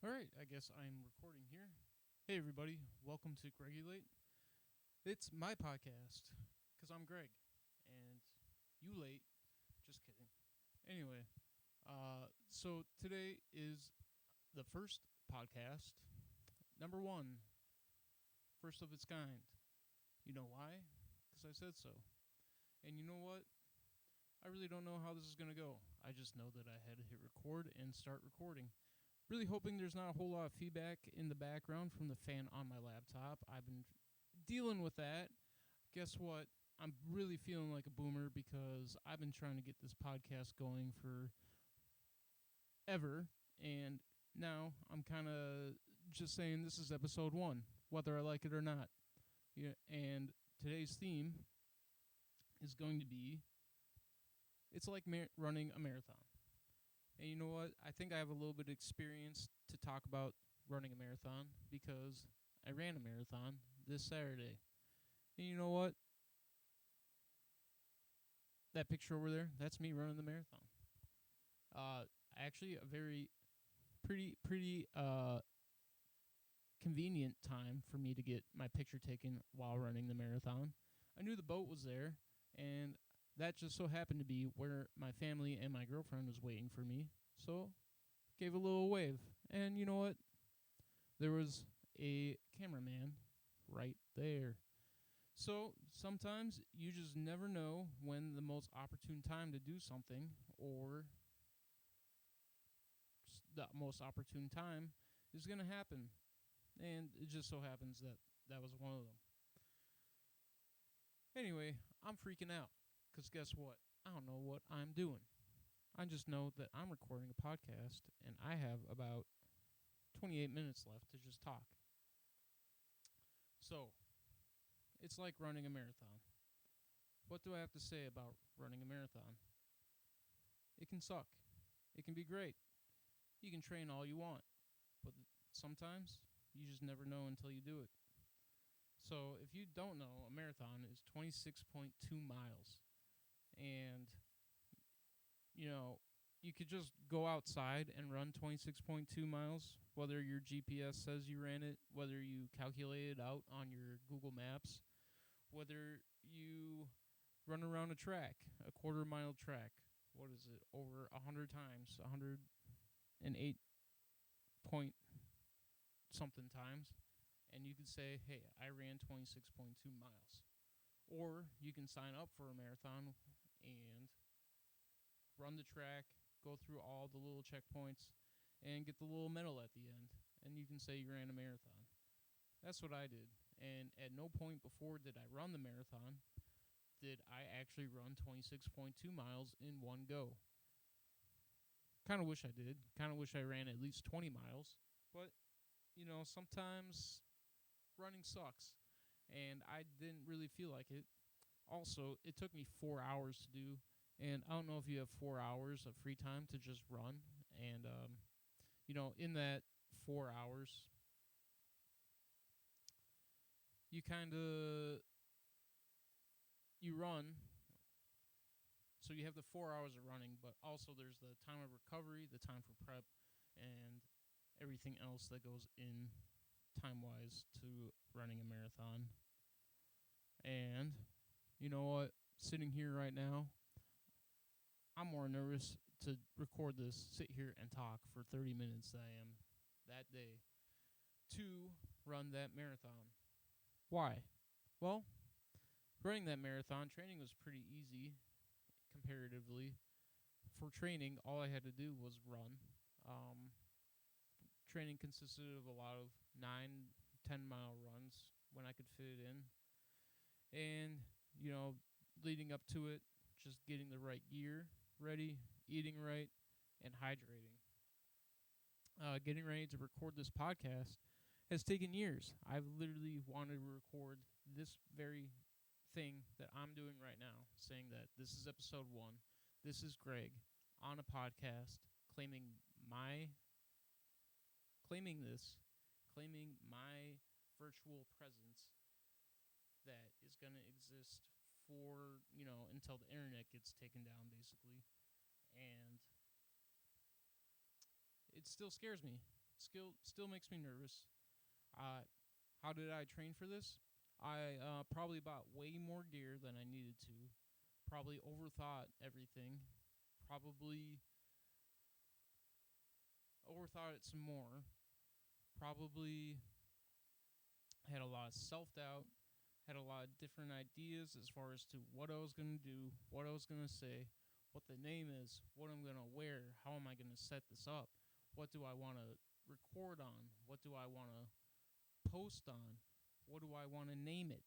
Alright, I guess I'm recording here. Hey everybody, welcome to Gregulate. It's my podcast, because I'm Greg, and you late. Just kidding. Anyway, so today is the first podcast, number one, first of its kind. You know why? Because I said so. And you know what? I really don't know how this is going to go. I just know that I had to hit record and start recording. Really hoping there's not a whole lot of feedback in the background from the fan on my laptop. I've been dealing with that. Guess what? I'm really feeling like a boomer because I've been trying to get this podcast going for ever, and now I'm kind of just saying this is episode 1, whether I like it or not. Yeah, and today's theme is going to be it's like running a marathon. And you know what? I think I have a little bit of experience to talk about running a marathon because I ran a marathon this Saturday. And you know what? That picture over there, that's me running the marathon. Actually, a very pretty convenient time for me to get my picture taken while running the marathon. I knew the boat was there, and that just so happened to be where my family and my girlfriend was waiting for me. So, gave a little wave. And you know what? There was a cameraman right there. So, sometimes you just never know when the most opportune time to do something or the most opportune time is going to happen. And it just so happens that that was one of them. Anyway, I'm freaking out. Because guess what? I don't know what I'm doing. I just know that I'm recording a podcast and I have about 28 minutes left to just talk. So, it's like running a marathon. What do I have to say about running a marathon? It can suck. It can be great. You can train all you want. But sometimes, you just never know until you do it. So, if you don't know, a marathon is 26.2 miles. And, you know, you could just go outside and run 26.2 miles, whether your GPS says you ran it, whether you calculate it out on your Google Maps, whether you run around a track, a quarter-mile track. What is it? Over 100 times, 108 point something times. And you could say, hey, I ran 26.2 miles. Or you can sign up for a marathon and run the track, go through all the little checkpoints, and get the little medal at the end. And you can say you ran a marathon. That's what I did. And at no point before did I run the marathon did I actually run 26.2 miles in one go. Kind of wish I did. Kind of wish I ran at least 20 miles. But, you know, sometimes running sucks. And I didn't really feel like it. Also, it took me 4 hours to do. And I don't know if you have 4 hours of free time to just run. And, you know, in that 4 hours, you run. So you have the 4 hours of running, but also there's the time of recovery, the time for prep, and everything else that goes in time-wise to running a marathon. And you know what? Sitting here right now, I'm more nervous to record this, sit here and talk for 30 minutes than I am that day to run that marathon. Why? Well, running that marathon, training was pretty easy comparatively. For training, all I had to do was run. Training consisted of a lot of 9, 10-mile runs when I could fit it in. And, you know, leading up to it, just getting the right gear ready, eating right, and hydrating. Getting ready to record this podcast has taken years. I've literally wanted to record this very thing that I'm doing right now, saying that this is episode 1. This is Greg on a podcast claiming my virtual presence that is going to exist for, you know, until the internet gets taken down, basically. And it still scares me. Still makes me nervous. How did I train for this? I probably bought way more gear than I needed to. Probably overthought everything. Probably overthought it some more. Probably had a lot of self doubt. Had a lot of different ideas as far as to what I was going to do, what I was going to say, what the name is, what I'm going to wear, how am I going to set this up, what do I want to record on, what do I want to post on, what do I want to name it,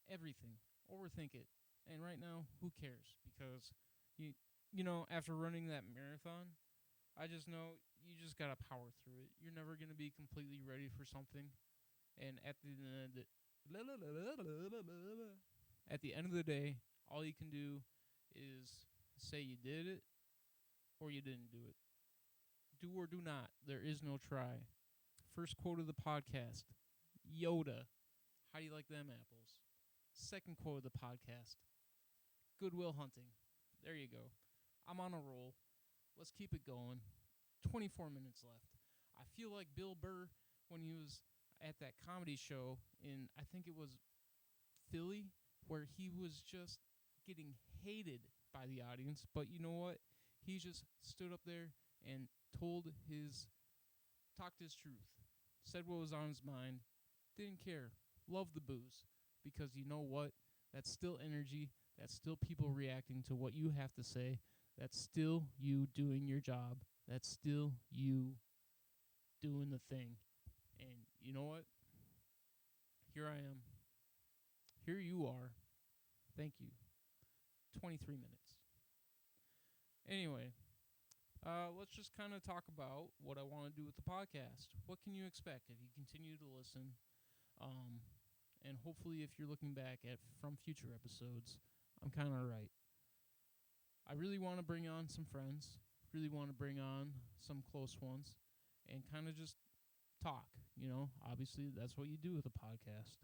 everything. Overthink it. And right now, who cares? Because after running that marathon, I just know you just got to power through it. You're never going to be completely ready for something. And at the end of the day, all you can do is say you did it or you didn't do it. Do or do not. There is no try. First quote of the podcast, Yoda. How do you like them apples? Second quote of the podcast, Goodwill Hunting. There you go. I'm on a roll. Let's keep it going. 24 minutes left. I feel like Bill Burr when he was at that comedy show in, I think it was Philly, where he was just getting hated by the audience. But you know what? He just stood up there and talked his truth, said what was on his mind, didn't care, loved the booze. Because you know what? That's still energy. That's still people reacting to what you have to say. That's still you doing your job. That's still you doing the thing. And you know what? Here I am. Here you are. Thank you. 23 minutes. Anyway, let's just kind of talk about what I want to do with the podcast. What can you expect if you continue to listen? And hopefully if you're looking back at from future episodes, I'm kind of right. I really want to bring on some friends, really want to bring on some close ones, and kind of just talk, Obviously, that's what you do with a podcast.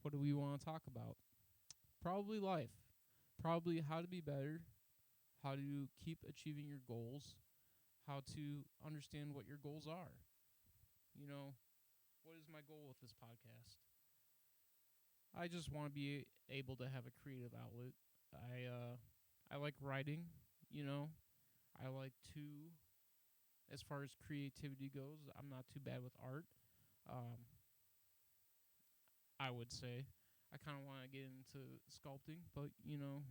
What do we want to talk about? Probably life. Probably how to be better, how to keep achieving your goals, how to understand what your goals are. What is my goal with this podcast? I just want to be able to have a creative outlet. I like writing, I like to, as far as creativity goes, I'm not too bad with art. I would say I kind of want to get into sculpting, but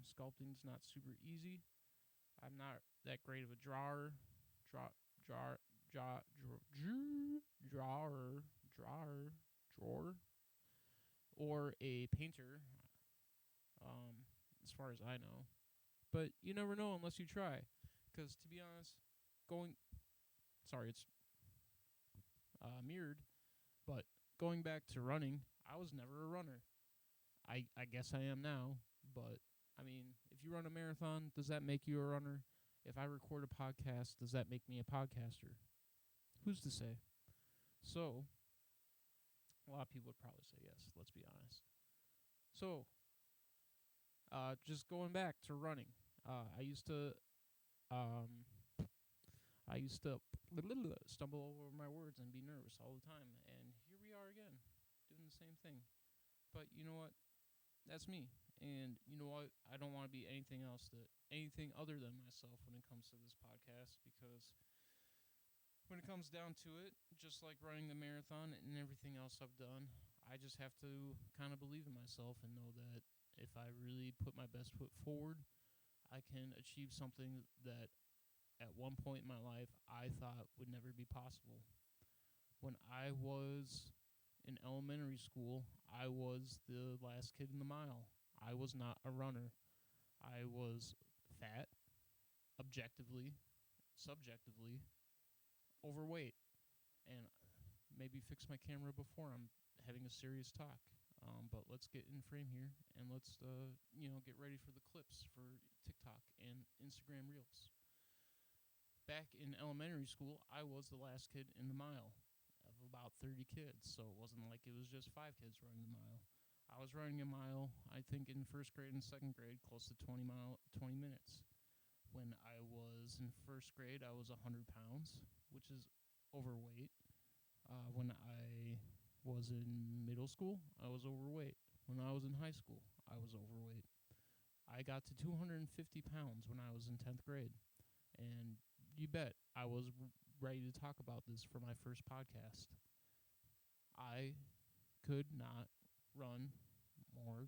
sculpting's not super easy. I'm not that great of a drawer, draw, draw, draw, drawer, or a painter. As far as I know, but you never know unless you try. Because to be honest, it's mirrored, but going back to running, I was never a runner. I guess I am now, but I mean, if you run a marathon, does that make you a runner? If I record a podcast, does that make me a podcaster? Who's to say? So, a lot of people would probably say yes, let's be honest. So, just going back to running, I used to stumble over my words and be nervous all the time, and here we are again, doing the same thing. But you know what? That's me. And you know what? I don't want to be anything other than myself when it comes to this podcast, because when it comes down to it, just like running the marathon and everything else I've done, I just have to kind of believe in myself and know that if I really put my best foot forward, I can achieve something that at one point in my life I thought would never be possible. When I was in elementary school, I was the last kid in the mile. I was not a runner. I was fat, objectively, subjectively, overweight. And maybe fix my camera before I'm having a serious talk. But let's get in frame here, and let's get ready for the clips for TikTok and Instagram Reels. Back in elementary school, I was the last kid in the mile of about 30 kids, so it wasn't like it was just 5 kids running the mile. I was running a mile, I think, in first grade and second grade, close to 20 minutes. When I was in first grade, I was 100 pounds, which is overweight. When I was in middle school, I was overweight. When I was in high school, I was overweight. I got to 250 pounds when I was in 10th grade. And you bet I was ready to talk about this for my first podcast. I could not run more,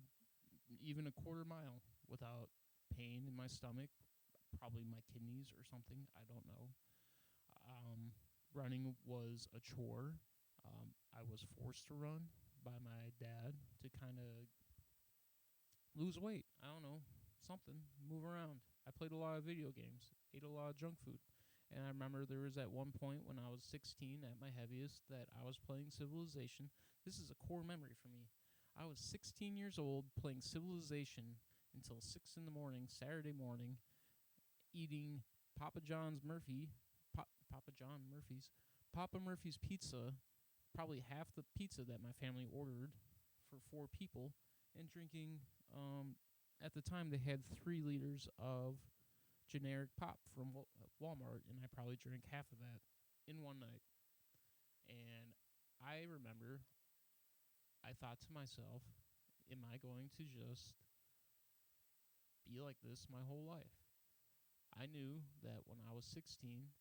even a quarter mile, without pain in my stomach, probably my kidneys or something. I don't know. Running was a chore. I was forced to run by my dad to kind of lose weight. I don't know, something, move around. I played a lot of video games, ate a lot of junk food. And I remember there was at one point when I was 16 at my heaviest that I was playing Civilization. This is a core memory for me. I was 16 years old playing Civilization until 6 in the morning, Saturday morning, eating Papa John's Murphy, Papa John Murphy's, Papa Murphy's pizza, probably half the pizza that my family ordered for 4 people, and drinking. At the time, they had 3 liters of generic pop from Walmart, and I probably drank half of that in one night. And I remember I thought to myself, am I going to just be like this my whole life? I knew that when I was 16,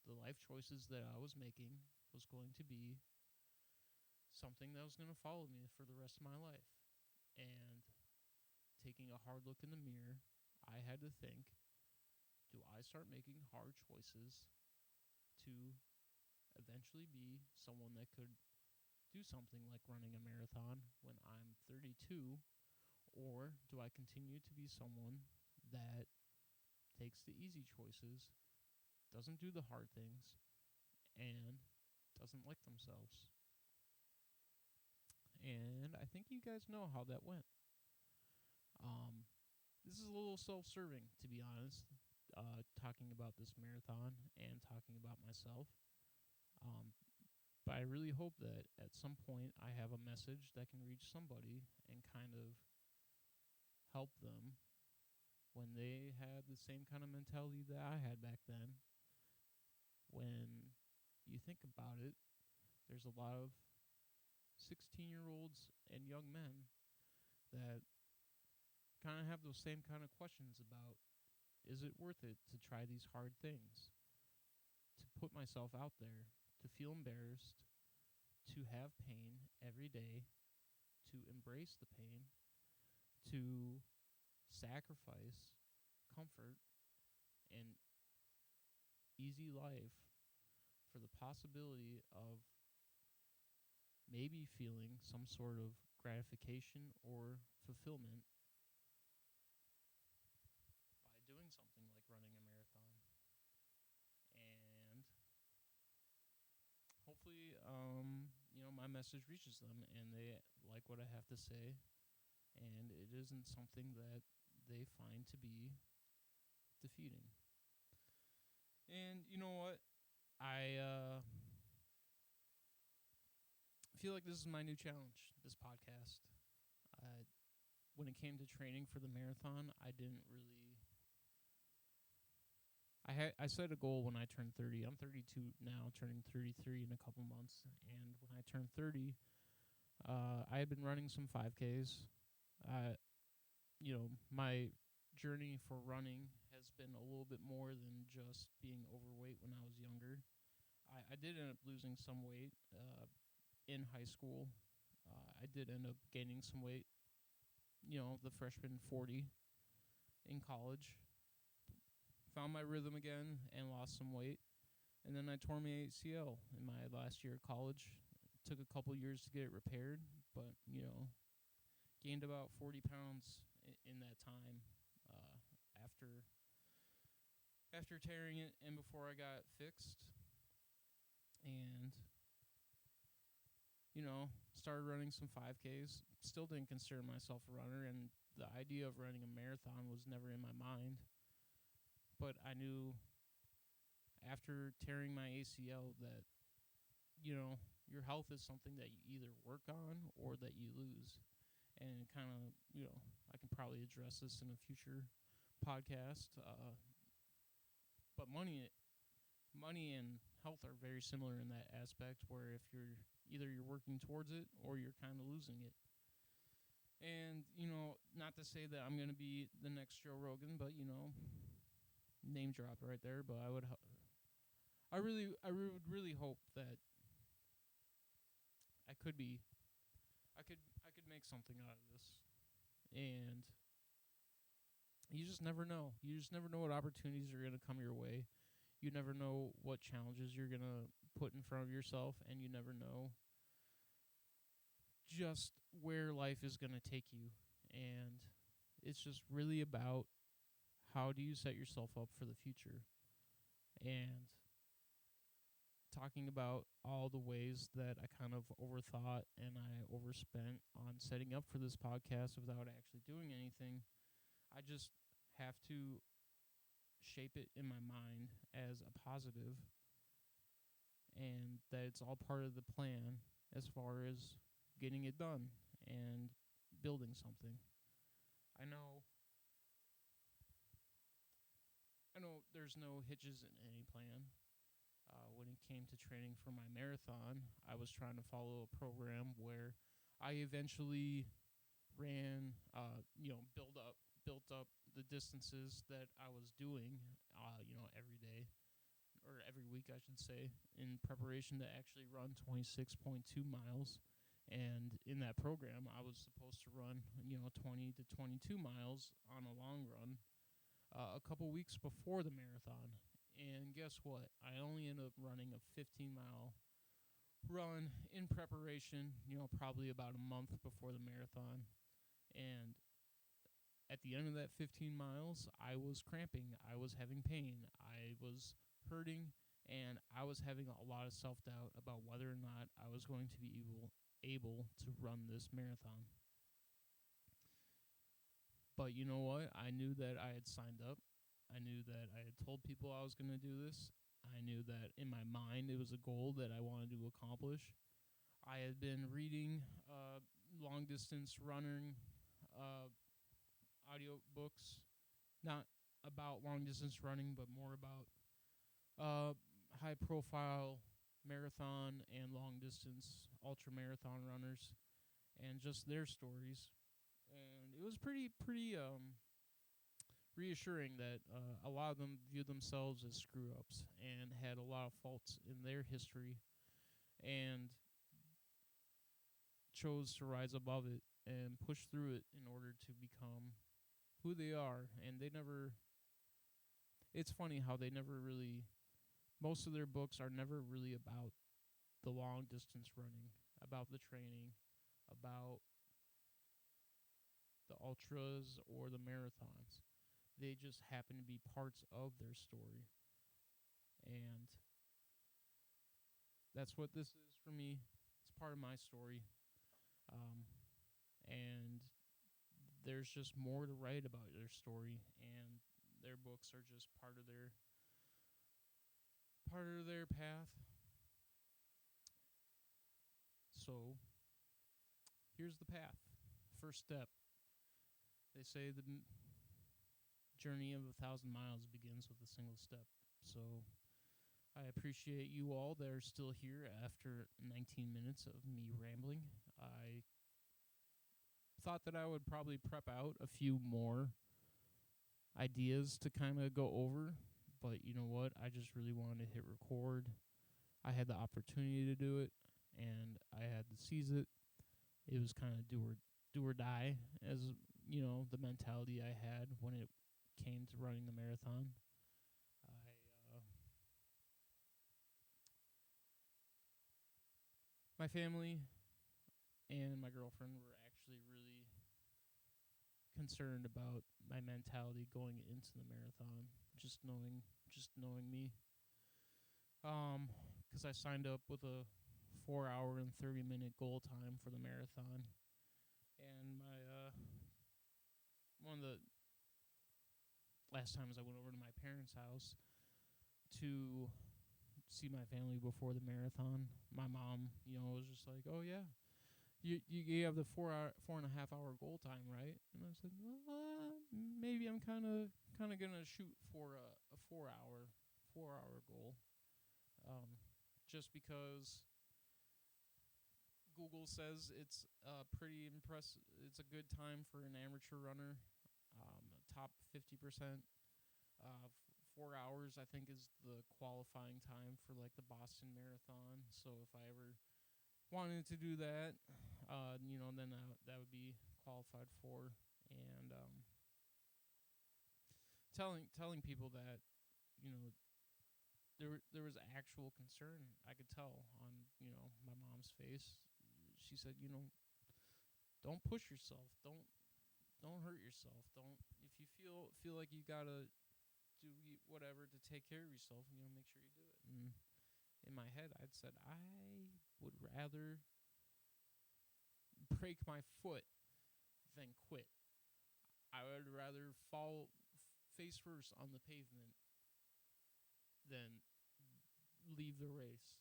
the life choices that I was making was going to be something that was going to follow me for the rest of my life. And taking a hard look in the mirror, I had to think, do I start making hard choices to eventually be someone that could do something like running a marathon when I'm 32? Or do I continue to be someone that takes the easy choices, doesn't do the hard things, and doesn't like themselves? And I think you guys know how that went. This is a little self-serving, to be honest, talking about this marathon and talking about myself. But I really hope that at some point I have a message that can reach somebody and kind of help them when they had the same kind of mentality that I had back then. When you think about it, there's a lot of 16-year-olds and young men that kind of have those same kind of questions about, is it worth it to try these hard things, to put myself out there, to feel embarrassed, to have pain every day, to embrace the pain, to sacrifice comfort and easy life for the possibility of maybe feeling some sort of gratification or fulfillment by doing something like running a marathon. And hopefully, my message reaches them and they like what I have to say, and it isn't something that they find to be defeating. And you know what? I feel like this is my new challenge, this podcast. When it came to training for the marathon, I didn't really. I set a goal when I turned 30. I'm 32 now, turning 33 in a couple months. And when I turned 30, I had been running some 5Ks. My journey for running has been a little bit more than just being overweight when I was younger. I did end up losing some weight in high school. I did end up gaining some weight, the freshman 40 in college. Found my rhythm again and lost some weight. And then I tore my ACL in my last year of college. It took a couple years to get it repaired, but, gained about 40 pounds in that time after tearing it and before I got fixed. And, started running some 5Ks. Still didn't consider myself a runner, and the idea of running a marathon was never in my mind. But I knew after tearing my ACL that, your health is something that you either work on or that you lose. And kind of, I can probably address this in a future podcast. But money and health are very similar in that aspect, where if you're working towards it or you're kind of losing it. And not to say that I'm gonna be the next Joe Rogan, but name drop right there. But I would really hope that I could be, I could make something out of this. And you just never know. You just never know what opportunities are gonna come your way. You never know what challenges you're gonna put in front of yourself, and you never know just where life is gonna take you. And it's just really about how do you set yourself up for the future. And talking about all the ways that I kind of overthought and I overspent on setting up for this podcast without actually doing anything, I just have to shape it in my mind as a positive, and that it's all part of the plan as far as getting it done and building something. I know I know there's no hitches in any plan. When it came to training for my marathon, I was trying to follow a program where I eventually ran, built up the distances that I was doing, every day or every week, I should say, in preparation to actually run 26.2 miles. And in that program, I was supposed to run, 20 to 22 miles on a long run a couple weeks before the marathon. And guess what? I only ended up running a 15-mile run in preparation, probably about a month before the marathon. And at the end of that 15 miles, I was cramping. I was having pain. I was hurting. And I was having a lot of self-doubt about whether or not I was going to be able to run this marathon. But you know what? I knew that I had signed up. I knew that I had told people I was going to do this. I knew that in my mind it was a goal that I wanted to accomplish. I had been reading long distance running audio books, not about long distance running, but more about high profile marathon and long distance ultra marathon runners and just their stories. And it was pretty reassuring that a lot of them viewed themselves as screw ups and had a lot of faults in their history and chose to rise above it and push through it in order to become who they are. And they never, it's funny how they never really, most of their books are never really about the long distance running, about the training, about the ultras or the marathons. They just happen to be parts of their story. And that's what this is for me. It's part of my story. And there's just more to write about their story, and their books are just part of their path. So here's the path. First step. They say the journey of 1,000 miles begins with a single step. So I appreciate you all that are still here after 19 minutes of me rambling. I thought that I would probably prep out a few more ideas to kind of go over, but you know what? I just really wanted to hit record. I had the opportunity to do it, and I had to seize it. It was kind of do or die, as the mentality I had when it came to running the marathon. My family and my girlfriend were actually really concerned about my mentality going into the marathon. Just knowing me, because I signed up with a 4 hour and 30-minute goal time for the marathon, and my one of the last times I went over to my parents' house to see my family before the marathon, my mom, was just like, "Oh yeah, you have the 4.5 hour goal time, right?" And I said, "Well, maybe I'm kind of gonna shoot for a 4 hour goal." Just because Google says it's pretty impressive. It's a good time for an amateur runner. Top 50%. 4 hours, I think, is the qualifying time for like the Boston Marathon. So if I ever wanted to do that, then that would be qualified for. And telling people that, you know, there was actual concern I could tell on my mom's face. She said, don't push yourself, don't hurt yourself, don't if you feel like you gotta do whatever to take care of yourself, make sure you do it. And in my head, I'd said I would rather break my foot than quit. I would rather fall face first on the pavement than leave the race.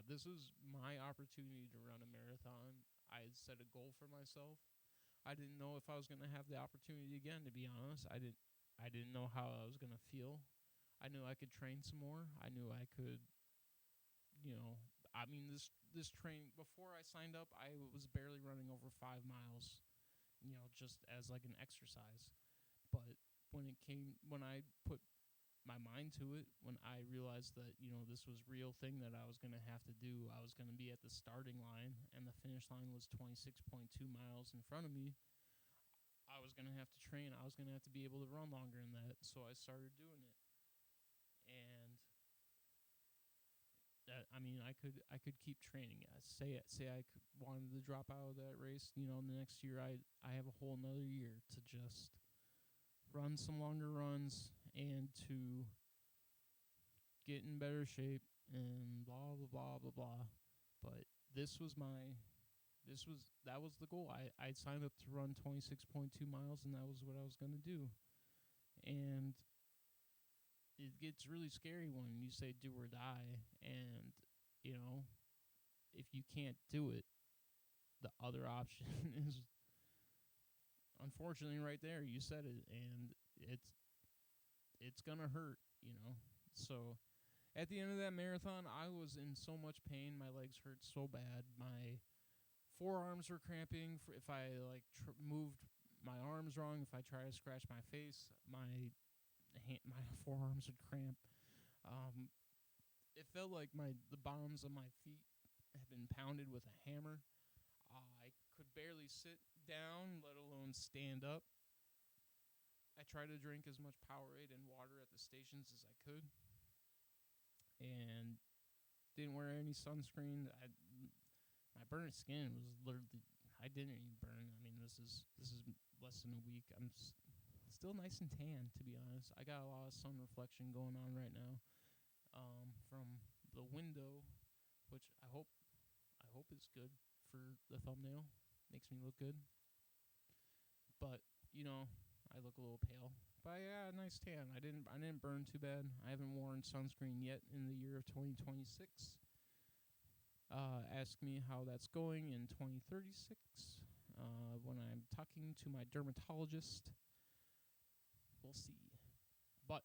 This was my opportunity to run a marathon. I had set a goal for myself. I didn't know if I was going to have the opportunity again, to be honest. I didn't know how I was going to feel. I knew I could train some more. I knew I could, this training, before I signed up, I was barely running over 5 miles, just as like an exercise. But when I put my mind to it, when I realized that, this was real thing that I was going to have to do, I was going to be at the starting line and the finish line was 26.2 miles in front of me. I was going to have to train. I was going to have to be able to run longer than that. So I started doing it. And I could keep training. Say I wanted to drop out of that race, the next year I have a whole another year to just run some longer runs and to get in better shape and blah blah blah blah blah. But that was the goal. I signed up to run 26.2 miles, and that was what I was going to do. And it gets really scary when you say do or die, and if you can't do it, the other option is unfortunately right there. You said it, and it's gonna hurt, So at the end of that marathon, I was in so much pain. My legs hurt so bad. My forearms were cramping. If I moved my arms wrong, if I try to scratch my face, my forearms would cramp. It felt like the bottoms of my feet had been pounded with a hammer. I could barely sit down, let alone stand up. I tried to drink as much Powerade and water at the stations as I could, and didn't wear any sunscreen. My burnt skin was literally, I didn't even burn. This is less than a week. I'm still nice and tan, to be honest. I got a lot of sun reflection going on right now, from the window, which I hope is good for the thumbnail. Makes me look good. But I look a little pale. But yeah, nice tan. I didn't burn too bad. I haven't worn sunscreen yet in the year of 2026. Ask me how that's going in 2036. When I'm talking to my dermatologist, we'll see. But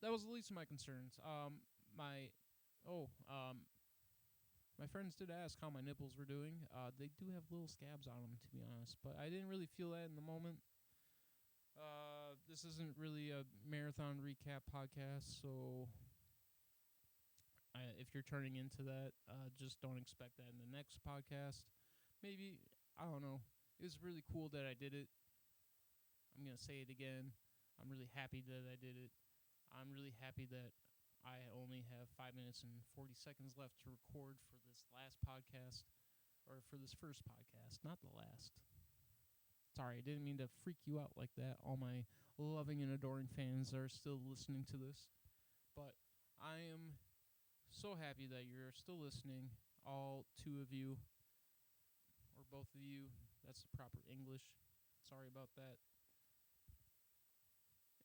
that was the least of my concerns. My friends did ask how my nipples were doing. They do have little scabs on them, to be honest, but I didn't really feel that in the moment. This isn't really a marathon recap podcast, so if you're turning into that, just don't expect that in the next podcast. Maybe, I don't know. It was really cool that I did it. I'm going to say it again. I'm really happy that I did it. I'm really happy that I only have 5 minutes and 40 seconds left to record for this last podcast, or for this first podcast, not the last. Sorry, I didn't mean to freak you out like that. All my loving and adoring fans are still listening to this. But I am so happy that you're still listening, all two of you, or both of you. That's the proper English. Sorry about that.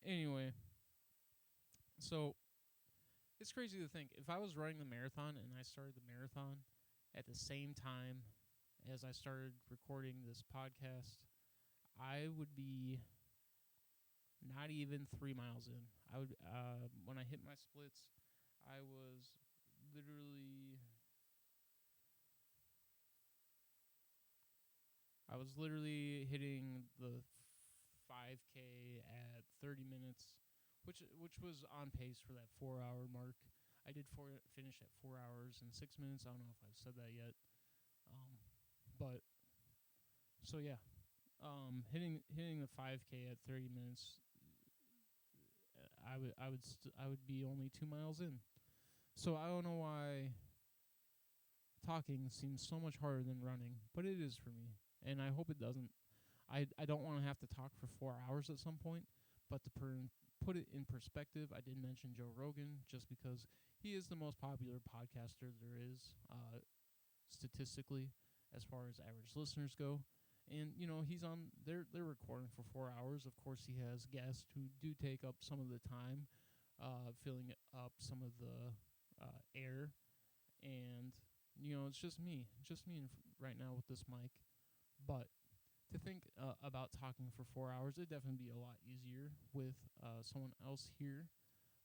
Anyway, so it's crazy to think, if I was running the marathon and I started the marathon at the same time as I started recording this podcast, I would be not even 3 miles in. I would, when I hit my splits, I was literally I was literally hitting the 5K at 30 minutes, which was on pace for that 4 hour mark. I did finish at 4 hours and 6 minutes. I don't know if I've said that yet, but so yeah, hitting the 5K at 30 minutes, I would be only 2 miles in. So I don't know why talking seems so much harder than running, but it is for me, and I hope it doesn't. I don't want to have to talk for 4 hours at some point, but to put it in perspective, I did mention Joe Rogan just because he is the most popular podcaster there is, statistically, as far as average listeners go. And he's on. They're recording for 4 hours. Of course, he has guests who do take up some of the time, filling up some of the air, and it's just me right now with this mic. But to think about talking for 4 hours, it'd definitely be a lot easier with someone else here.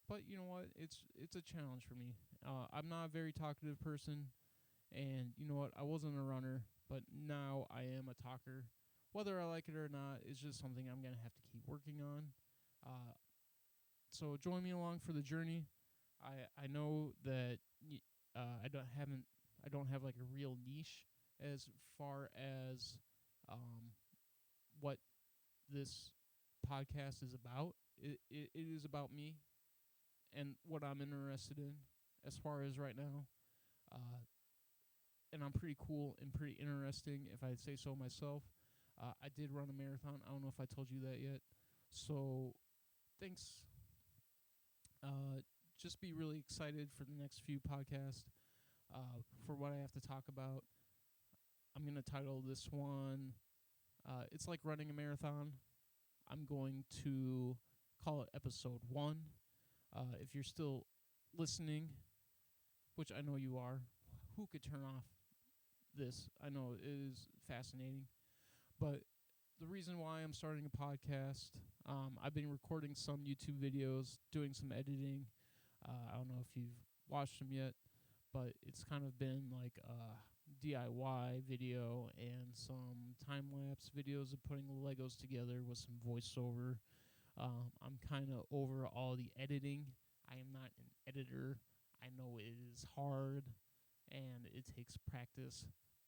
But you know what? It's a challenge for me. I'm not a very talkative person, and you know what? I wasn't a runner, but now I am a talker. Whether I like it or not is just something I'm gonna have to keep working on. Uh, so join me along for the journey. I know that I don't have like a real niche as far as um, what this podcast is about. It is about me and what I'm interested in as far as right now. Uh, and I'm pretty cool and pretty interesting, if I say so myself. I did run a marathon. I don't know if I told you that yet. So thanks. Uh, just be really excited for the next few podcasts, for what I have to talk about. I'm going to title this one, It's Like Running a Marathon. I'm going to call it episode 1. If you're still listening, which I know you are, who could turn off this? I know it is fascinating. But the reason why I'm starting a podcast, I've been recording some YouTube videos, doing some editing. I don't know if you've watched them yet, but it's kind of been like a DIY video and some time-lapse videos of putting Legos together with some voiceover. I'm kind of over all the editing. I am not an editor. I know it is hard and it takes practice.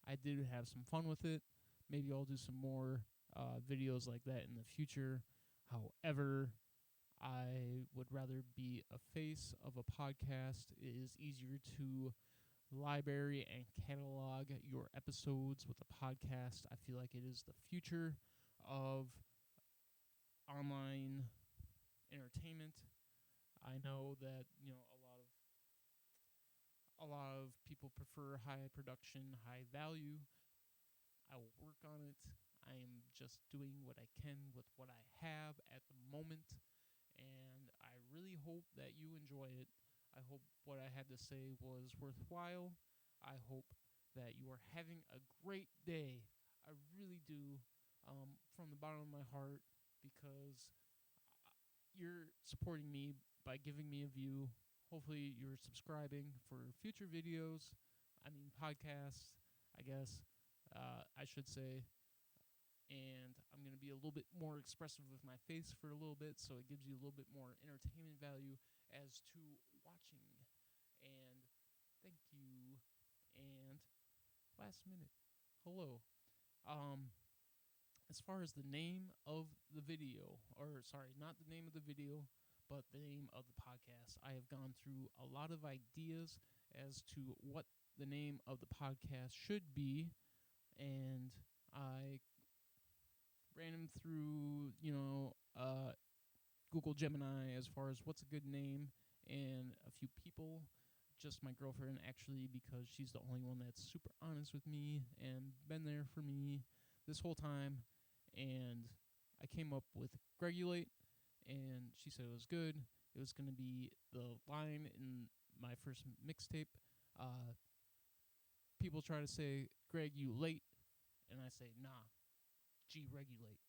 I did have some fun with it. Maybe I'll do some more videos like that in the future. However, I would rather be a face of a podcast. It is easier to library and catalog your episodes with a podcast. I feel like it is the future of online entertainment. I know that a lot of people prefer high production, high value. I will work on it. I am just doing what I can with what I have at the moment, and I really hope that you enjoy it. I hope what I had to say was worthwhile. I hope that you are having a great day. I really do, from the bottom of my heart, because you're supporting me by giving me a view. Hopefully, you're subscribing for future videos. I mean, podcasts, I guess, I should say. And I'm going to be a little bit more expressive with my face for a little bit, so it gives you a little bit more entertainment value as to watching. And thank you. And last minute, hello. As far as the name of the video, or sorry, not the name of the video, but the name of the podcast, I have gone through a lot of ideas as to what the name of the podcast should be, and I ran them through, Google Gemini as far as what's a good name, and a few people, just my girlfriend actually, because she's the only one that's super honest with me and been there for me this whole time. And I came up with Gregulate, and she said it was good. It was going to be the line in my first mixtape. Uh, People try to say, Greg, you late, and I say, nah, G regulate.